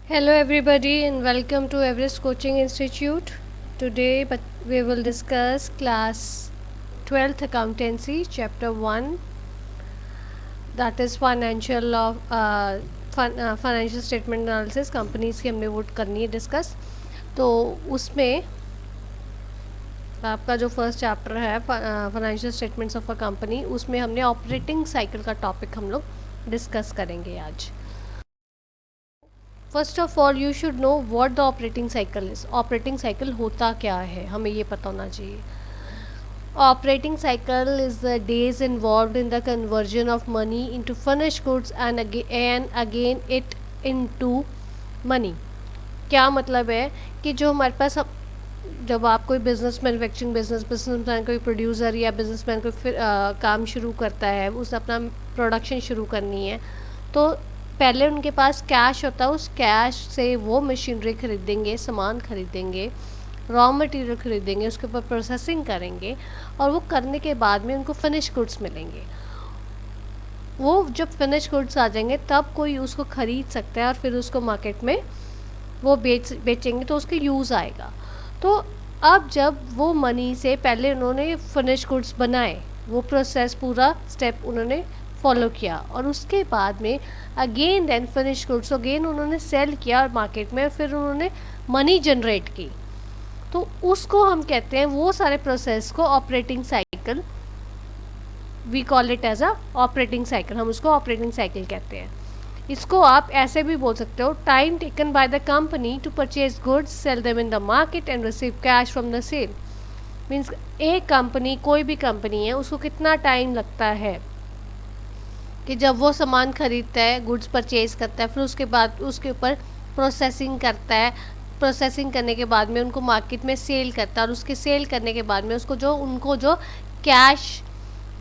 Hello, everybody, and welcome to Everest Coaching Institute. Today, we will discuss class 12th accountancy, chapter 1, that is financial statement analysis. Companies की हमने वो करनी है discuss. तो उसमें आपका जो फर्स्ट चैप्टर है financial statements of a company, उसमें हमने ऑपरेटिंग साइकिल का टॉपिक हम लोग डिस्कस करेंगे आज. First of all you should know what the operating cycle is. Operating cycle होता क्या है, हमें ये पता होना चाहिए. Operating cycle is the days involved in the conversion of money into finished goods and again it into money. क्या मतलब है कि जो हमारे पास जब आप कोई बिजनेस मैन्युफैक्चरिंग बिजनेसमैन कोई प्रोड्यूसर या बिजनेसमैन कोई काम शुरू करता है, उसे अपना प्रोडक्शन शुरू करनी है, तो पहले उनके पास कैश होता है. उस कैश से वो मशीनरी खरीदेंगे, सामान खरीदेंगे, रॉ मटेरियल खरीदेंगे, उसके ऊपर प्रोसेसिंग करेंगे और वो करने के बाद में उनको फिनिश गुड्स मिलेंगे. वो जब फिनिश गुड्स आ जाएंगे तब कोई उसको ख़रीद सकता है और फिर उसको मार्केट में वो बेचेंगे तो उसके यूज़ आएगा. तो अब जब वो मनी से पहले उन्होंने फिनिश गुड्स बनाए, वो प्रोसेस पूरा स्टेप उन्होंने फॉलो किया और उसके बाद में again then finish goods again उन्होंने सेल किया मार्केट में, फिर उन्होंने मनी जनरेट की. तो उसको हम कहते हैं, वो सारे प्रोसेस को operating cycle, we call it as a operating cycle. हम उसको ऑपरेटिंग साइकिल कहते हैं. इसको आप ऐसे भी बोल सकते हो, time taken by the company to purchase goods, sell them in the market and receive cash from the sale. Means एक कंपनी, कोई भी कंपनी है, उसको कितना टाइम लगता है कि जब वो सामान खरीदता है, गुड्स परचेज करता है, फिर उसके बाद उसके ऊपर प्रोसेसिंग करता है, प्रोसेसिंग करने के बाद में उनको मार्केट में सेल करता है और उसके सेल करने के बाद में उनको जो कैश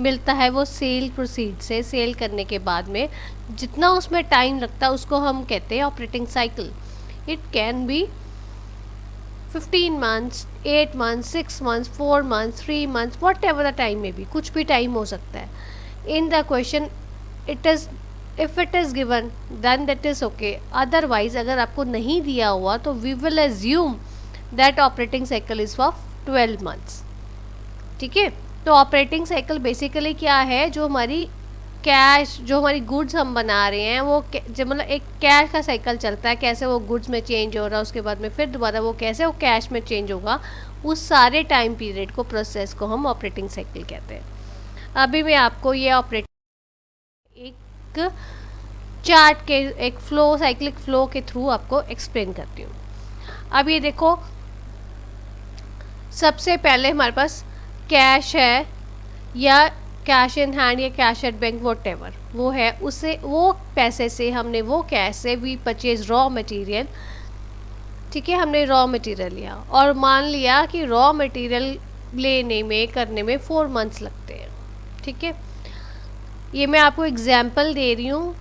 मिलता है वो सेल प्रोसीड से सेल करने के बाद में जितना उसमें टाइम लगता है उसको हम कहते हैं operating cycle. It can be 15 months, 8 months, 6 months, 4 months, 3 months, whatever the time में भी, कुछ भी टाइम हो सकता है. In the question it is, if it is given then that is okay. Otherwise अगर आपको नहीं दिया हुआ तो we will assume that operating cycle is of 12 months. ठीक है. तो ऑपरेटिंग साइकिल बेसिकली क्या है, जो हमारी कैश, जो हमारी गुड्स हम बना रहे हैं, वो जब मतलब एक कैश का साइकिल चलता है, कैसे वो गुड्स में चेंज हो रहा है, उसके बाद में फिर दोबारा वो कैसे वो कैश में चेंज होगा, उस सारे टाइम पीरियड को, प्रोसेस को हम ऑपरेटिंग साइकिल कहते हैं. अभी मैं आपको ये एक चार्ट के, एक फ्लो, साइक्लिक फ्लो के थ्रू आपको एक्सप्लेन करती हूँ. अब ये देखो, सबसे पहले हमारे पास कैश है या कैश इन हैंड या cash at bank, what ever वो है, उससे वो पैसे से हमने, वो कैश से वी परचेज रॉ मटेरियल. ठीक है, हमने रॉ मटेरियल लिया और मान लिया कि रॉ मटेरियल लेने में, करने में 4 months लगते हैं. ठीक है, ये मैं आपको एग्जाम्पल दे रही हूँ.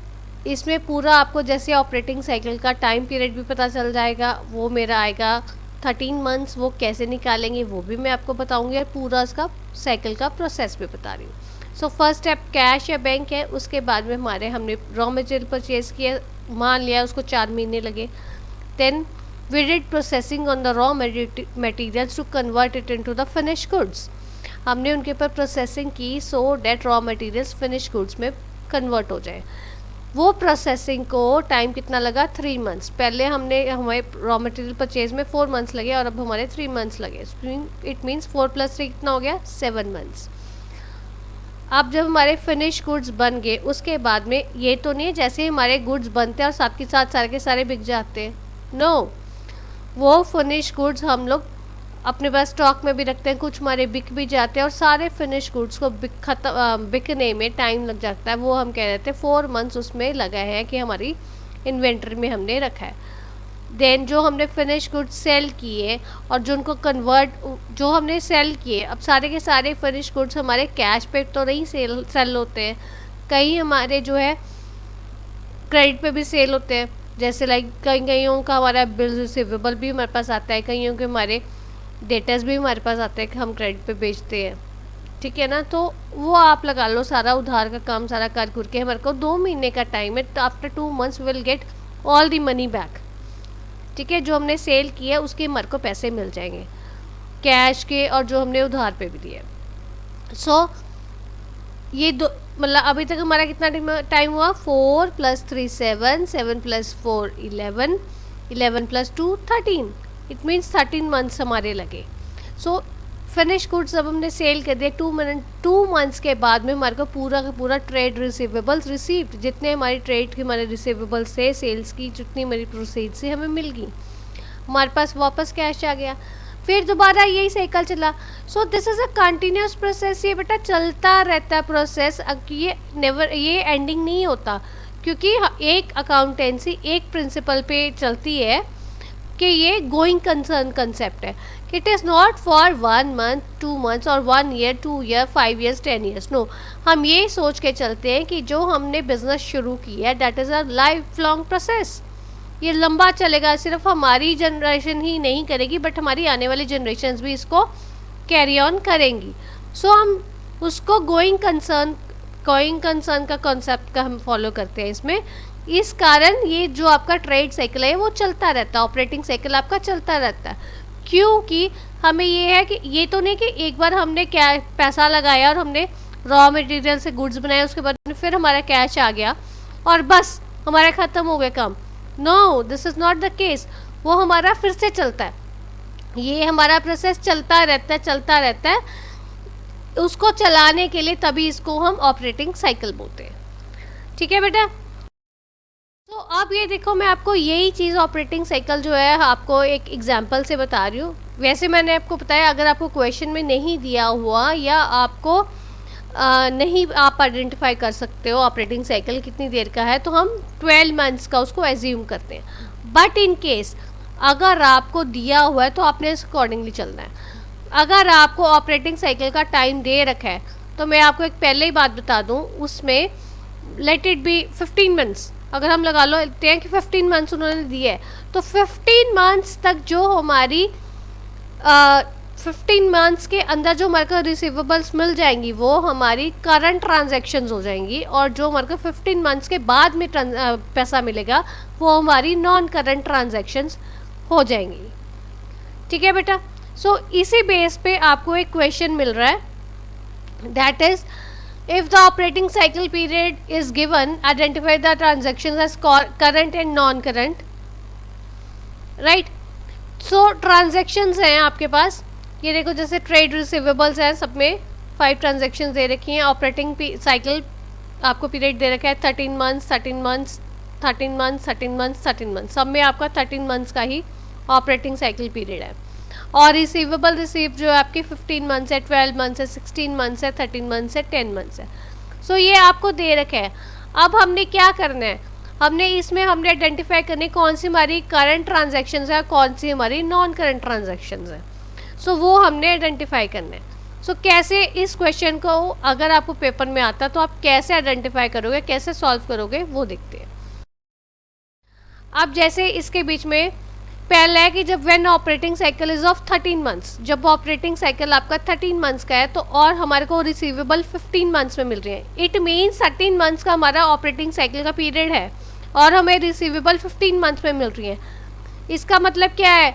इसमें पूरा आपको जैसे ऑपरेटिंग साइकिल का टाइम पीरियड भी पता चल जाएगा. वो मेरा आएगा 13 months. वो कैसे निकालेंगे वो भी मैं आपको बताऊंगी और पूरा इसका साइकिल का प्रोसेस भी बता रही हूँ. सो फर्स्ट स्टेप कैश या बैंक है. उसके बाद में हमने रॉ मटेरियल परचेज किया, मान लिया उसको 4 महीने लगे. Then we did processing on the raw materials to convert it into the finish goods. हमने उनके ऊपर प्रोसेसिंग की so that raw materials finish goods में कन्वर्ट हो जाए. वो प्रोसेसिंग को टाइम कितना लगा, 3 months. पहले हमारे रॉ मटेरियल परचेज में 4 months लगे और अब हमारे 3 months लगे. इट मीन्स 4 + 3 कितना हो गया, 7 months. अब जब हमारे फिनिश गुड्स बन गए, उसके बाद में ये तो नहीं है जैसे हमारे गुड्स बनते हैं और साथ के साथ सारे के सारे बिक जाते हैं. नो, वो फिनिश गुड्स हम लोग अपने पास स्टॉक में भी रखते हैं, कुछ हमारे बिक भी जाते हैं और सारे फिनिश गुड्स को बिकने में टाइम लग जाता है. वो हम कह रहे थे 4 months उसमें लगा है कि हमारी इन्वेंट्री में हमने रखा है. देन जो हमने फिनिश गुड्स सेल किए और जो उनको जो हमने सेल किए, अब सारे के सारे फिनिश गुड्स हमारे कैश पे तो नहीं सेल होते हैं, कहीं हमारे जो है क्रेडिट पे भी सेल होते हैं. जैसे लाइक कईयों का हमारा बिल रिसीवेबल भी हमारे पास आता है, कईयों के हमारे डेटर्स भी हमारे पास आते हैं कि हम क्रेडिट पे बेचते हैं. ठीक है ना. तो वो आप लगा लो, सारा उधार का काम सारा कर के हमारे को 2 महीने का टाइम है. तो after 2 months will get all the money back. ठीक है, जो हमने सेल किया उसके हमारे को पैसे मिल जाएंगे कैश के और जो हमने उधार पे भी दिए। सो ये दो मतलब अभी तक हमारा कितना टाइम हुआ, 4 + 3 7, 7 + 4 11, 11 + 2 13, इट मीन्स 13 मंथ्स हमारे लगे। सो फिनिश गुड्स जब हमने सेल कर दिया 2 मंथ्स के बाद में हमारे को पूरा का पूरा ट्रेड रिसीवेबल्स रिसीव्ड, जितने हमारी ट्रेड के हमारे रिसीवेबल्स थे सेल्स की, जितनी हमारी प्रोसीड से हमें मिल गई, हमारे पास वापस कैश आ गया। फिर दोबारा यही साइकिल चला। So this is a continuous process, ये बेटा चलता रहता है प्रोसेस, ये एंडिंग नहीं होता, क्योंकि एक अकाउंटेंसी एक प्रिंसिपल पे चलती है कि ये गोइंग कंसर्न कंसेप्ट है। It is not for 1 month 2 months और 1 year 2 year 5 years 10 years, no. हम ये सोच के चलते हैं कि जो हमने बिजनेस शुरू किया है that is a life long process, ये लंबा चलेगा, सिर्फ हमारी जनरेशन ही नहीं करेगी बट हमारी आने वाली जनरेशन्स भी इसको कैरी ऑन करेंगी। सो हम उसको गोइंग कंसर्न का कॉन्सेप्ट का हम फॉलो करते हैं इसमें। इस कारण ये जो आपका ट्रेड साइकिल है वो चलता रहता है, ऑपरेटिंग साइकिल आपका चलता रहता है, क्योंकि हमें ये है कि ये तो नहीं कि एक बार हमने क्या पैसा लगाया और हमने रॉ मटेरियल से गुड्स बनाए, उसके बाद फिर हमारा कैश आ गया और बस हमारा ख़त्म हो गया काम। No, this is not the case, वो हमारा फिर से चलता है, ये हमारा प्रोसेस चलता रहता है। उसको चलाने के लिए तभी इसको हम ऑपरेटिंग साइकिल बोलते हैं। ठीक है बेटा, तो अब ये देखो मैं आपको यही चीज़ ऑपरेटिंग साइकिल जो है आपको एक एग्जांपल से बता रही हूँ। वैसे मैंने आपको बताया अगर आपको क्वेश्चन में नहीं दिया हुआ या आपको नहीं आप आइडेंटिफाई कर सकते हो ऑपरेटिंग साइकिल कितनी देर का है, तो हम 12 मंथ्स का उसको एज्यूम करते हैं। बट इन केस अगर आपको दिया हुआ है तो आपने इस अकॉर्डिंगली चलना है। अगर आपको ऑपरेटिंग साइकिल का टाइम दे रखा है तो मैं आपको एक पहले ही बात बता दूं, उसमें लेट इट बी 15 मंथ्स, अगर हम लगा लो लेते हैं कि 15 मंथ्स उन्होंने दिए है, तो 15 मंथ्स तक जो हमारी 15 मंथ्स के अंदर जो हमारे को रिसीवेबल्स मिल जाएंगी वो हमारी करंट ट्रांजैक्शंस हो जाएंगी, और जो हमारे को 15 मंथ्स के बाद में पैसा मिलेगा वो हमारी नॉन करंट ट्रांजैक्शंस हो जाएंगी। ठीक है बेटा, सो इसी बेस पे आपको एक क्वेश्चन मिल रहा है, that is if the operating cycle period is given, identify the transactions as current and non-current, right? so transactions हैं आपके पास, ये देखो जैसे ट्रेड रिसीवेबल्स हैं, सब में 5 ट्रांजेक्शन्स दे रखी हैं। ऑपरेटिंग साइकिल आपको पीरियड दे रखा है 13 months 13 months 13 months 13 months 13 months, सब में आपका 13 मंथ्स का ही ऑपरेटिंग साइकिल पीरियड है। और रिसीवेबल रिसीव जो है आपकी 15 मंथ्स है, 12 मंथ्स है, 16 मंथ्स है, 13 मंथ्स है, 10 मंथ्स है। सो ये आपको दे रखा है। अब हमने क्या करना है, हमने आइडेंटिफाई करनी कौन सी हमारी करंट ट्रांजैक्शंस है, कौन सी हमारी नॉन करंट ट्रांजैक्शंस है। सो वो हमने आइडेंटिफाई करना है। सो कैसे इस क्वेश्चन को अगर आपको पेपर में आता तो आप कैसे आइडेंटिफाई करोगे, कैसे सॉल्व करोगे, वो देखते हैं। अब जैसे इसके बीच में पहला है कि जब when operating cycle is of 13 months, जब ऑपरेटिंग साइकिल आपका 13 मंथ्स का है तो और हमारे को रिसीवेबल 15 मंथ्स में मिल रही है, इट मीन्स 13 मंथ्स का हमारा ऑपरेटिंग साइकिल का पीरियड है और हमें रिसीवेबल 15 मंथ्स में मिल रही है। इसका मतलब क्या है,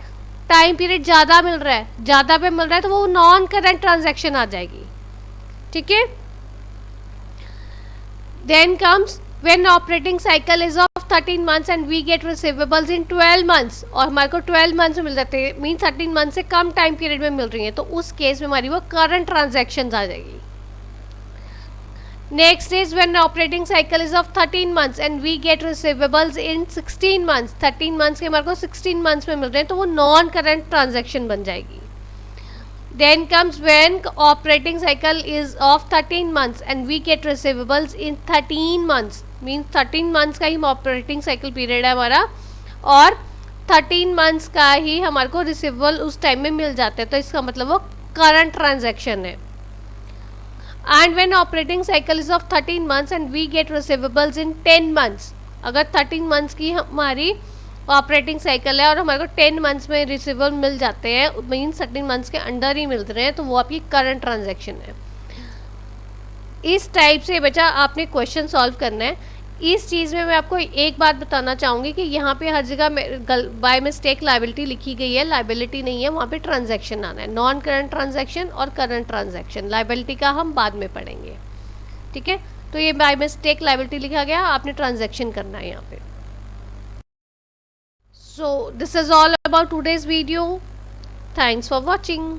टाइम पीरियड ज़्यादा मिल रहा है, ज़्यादा पे मिल रहा है तो वो नॉन करंट ट्रांजेक्शन आ जाएगी। ठीक है, then comes when operating cycle is of 13 months and we get receivables in 12 months, और हमारे को 12 मंथ्स में मिल जाते हैं, मीन 13 मंथ से कम टाइम पीरियड में मिल रही है, तो उस केस में हमारी वो करंट ट्रांजैक्शंस आ जाएगी। Next is when operating cycle is of 13 months and we get receivables in 16 months, 13 months के हमारे को 16 मंथ्स में मिल रहे हैं, तो वो नॉन करंट ट्रांजैक्शन बन जाएगी। Then comes when operating cycle is of 13 months and we get receivables in 13 months, means 13 months का ही ऑपरेटिंग साइकिल पीरियड है हमारा और 13 मंथ्स का ही हमारे को रिसीवेबल उस टाइम में मिल जाते हैं, तो इसका मतलब वो करंट ट्रांजैक्शन है। And when operating cycle is of 13 months and we get receivables in 10 months, अगर 13 मंथ्स की हमारी ऑपरेटिंग साइकिल है और हमारे को 10 मंथ्स में रिसीवेबल मिल जाते हैं, मीन 13 मंथ्स के अंडर ही मिल रहे हैं, तो वो आपकी करंट ट्रांजैक्शन है। इस टाइप से बच्चा आपने क्वेश्चन सॉल्व करना है। इस चीज़ में मैं आपको एक बात बताना चाहूँगी कि यहाँ पे हर जगह बाय मिस्टेक लाइबिलिटी लिखी गई है, लाइबिलिटी नहीं है, वहाँ पे ट्रांजैक्शन आना है, नॉन करंट ट्रांजैक्शन और करंट ट्रांजैक्शन। लाइबिलिटी का हम बाद में पढ़ेंगे, ठीक है। तो ये बाय मिस्टेक लाइबिलिटी लिखा गया, आपने ट्रांजैक्शन करना है यहाँ पे। So this is all about today's video, thanks for watching.